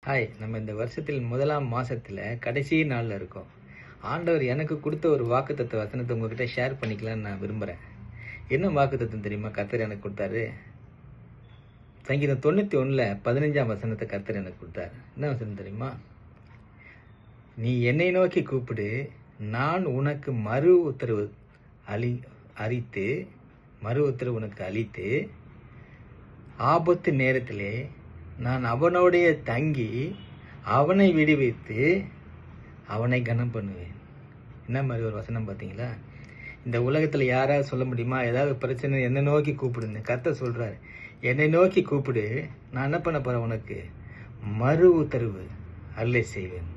Hi, நம்ம இந்த வருஷத்தில் முதலாம் மாசத்துல கடைசி நாள்ல இருக்கோம். ஆண்டவர் எனக்கு கொடுத்த ஒரு வாக்குத்தத்த வசனத்தை உங்ககிட்ட ஷேர் பண்ணிக்கலாம்னு நான் விரும்புறேன். என்ன வாக்குத்தத்தம் தெரியுமா? கர்த்தர் எனக்கு கொடுத்தாரு. சங்கீதம் 91ல 15ஆம் வசனத்தை கர்த்தர் எனக்கு கொடுத்தாரு. என்ன வசனம் தெரியுமா? நீ என்னை நோக்கி கூப்பிடு, நான் உனக்கு மறு உத்தரவு உனக்கு அளித்து, ஆபத்து நேரத்திலே நான் அவனோடைய தங்கி அவனை விடுவித்து அவனை கனம் பண்ணுவேன். என்ன மாதிரி ஒரு வசனம் பார்த்தீங்களா? இந்த உலகத்தில் யாராவது சொல்ல முடியுமா? ஏதாவது பிரச்சனை என்னை நோக்கி கூப்பிடுங்க. கர்த்தர் சொல்றாரு, என்னை நோக்கி கூப்பிடு, நான் என்ன பண்ண போறேன்? உனக்கு மறு உத்தரவு அருளை செய்வேன்.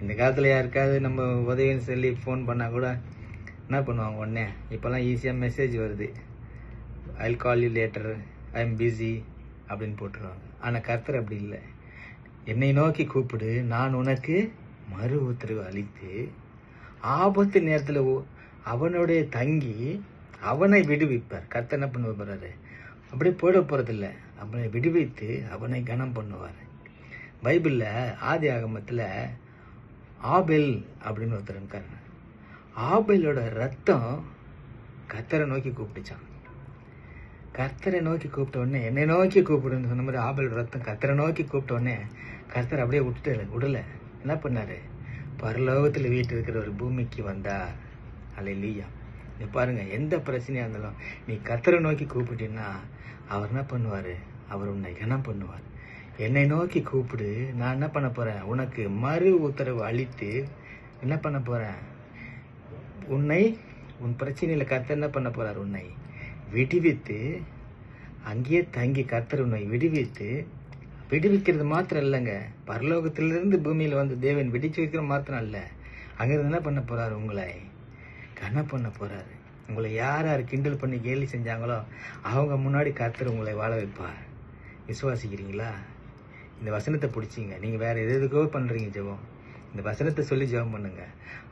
இந்த காலத்தில் யாருக்காவது நம்ம உதவின்னு சொல்லி ஃபோன் பண்ணால் கூட என்ன பண்ணுவாங்க? உடனே இப்போல்லாம் ஈஸியாக மெசேஜ் வருது, I call you later, I am busy அப்படின்னு போட்டுருவாங்க. ஆனால் கர்த்தர் அப்படி இல்லை. என்னை நோக்கி கூப்பிடு, நான் உனக்கு மறு உத்தரவு அளித்து, ஆபத்து நேரத்தில் அவனுடைய தங்கி அவனை விடுவிப்பார். கர்த்தர் என்ன பண்ண போறாரு? அப்படியே போட போறதில்ல, அவனை விடுவித்து அவனை கனம் பண்ணுவார். பைபிளில் ஆதி ஆகமத்தில் ஆபேல் அப்படின்னு ஒருத்தர் இருக்காரு. ஆபேலோட ரத்தம் கர்த்தரை நோக்கி கூப்பிட்டுச்சான். கர்த்தரை நோக்கி கூப்பிட்ட உடனே, என்னை நோக்கி கூப்பிடுன்னு சொன்ன மாதிரி ஆபேலோட ரத்தம் கர்த்தரை நோக்கி கூப்பிட்ட உடனே கர்த்தர் அப்படியே விடல. என்ன பண்ணாரு? பரலோகத்தில் வீட்டு இருக்கிற ஒரு பூமிக்கு வந்தார். அல்லேலூயா. நீ பாருங்க, எந்த பிரச்சனையா இருந்தாலும் நீ கர்த்தரை நோக்கி கூப்பிட்டீங்கன்னா அவர் என்ன பண்ணுவாரு? அவர் உன்னை கனம் பண்ணுவார். என்னை நோக்கி கூப்பிடு, நான் என்ன பண்ண போறேன்? உனக்கு மறு உத்தரவு அளித்து என்ன பண்ண போறேன்? உன் பிரச்சனையில கர்த்தர் என்ன பண்ண போறார்? உன்னை விடுவித்து அங்கேயே தங்கி கர்த்தர் உன்னை விடுவிக்கிறது மாத்திரம் இல்லைங்க. பரலோகத்திலிருந்து பூமியில வந்து தேவன் விடுவிச்சு வைக்கிற மாத்திரம் இல்ல, அங்கிருந்து என்ன பண்ண போறாரு? உங்களை கனம் பண்ண போறாரு. உங்களை யார் யார் கிண்டல் பண்ணி கேலி செஞ்சாங்களோ அவங்க முன்னாடி கர்த்தர் உங்களை வாழ வைப்பார். விசுவாசிக்கிறீங்களா? இந்த வசனத்தை பிடிச்சிங்க. நீங்க வேற எதுக்கோ பண்றீங்க ஜெபம், இந்த வசனத்தை சொல்லி ஜெபம் பண்ணுங்க.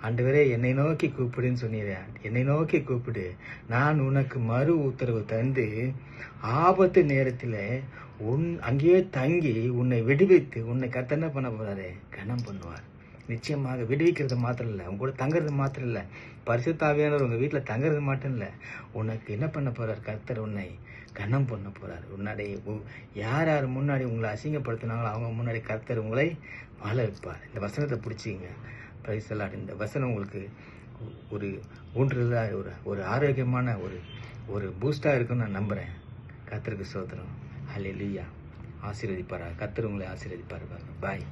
ஆண்டவரே, என்னை நோக்கி கூப்பிடுன்னு சொன்னீரேன், என்னை நோக்கி கூப்பிடு, நான் உனக்கு மறு உத்தரவு தந்து ஆபத்து நேரத்தில் அங்கேயே தங்கி உன்னை விடுவித்து உன்னை கர்த்தர் என்ன பண்ண போறாரு? கனம் பண்ணுவார். நிச்சயமாக விடுவிக்கிறது மாத்திரம் இல்லை, உங்க கூட தங்குறது மாத்திரம் இல்லை, பரிசுத்த ஆவியானவர் உங்க வீட்டில் தங்குறது மட்டும் இல்லை, உனக்கு என்ன பண்ண போறார்? கர்த்தர் உன்னை கனம் பண்ண போறார். உன்னாடி யார் யார் முன்னாடி உங்களை அசிங்கப்படுத்தினாங்களோ அவங்க முன்னாடி கர்த்தர் உங்களை வாழ வைப்பார். இந்த வசனத்தை பிடிச்சிங்க. Praise the Lord. இந்த வசனம் உங்களுக்கு ஒரு ஊன்றுதலாக ஒரு ஆரோக்கியமான ஒரு பூஸ்டாக இருக்குன்னு நான் நம்புகிறேன். கர்த்தருக்கு ஸ்தோத்திரம். ஹல்லேலூயா. ஆசீர்வதிப்பாரா? கர்த்தர் உங்களை ஆசீர்வதிப்பார். பாய்.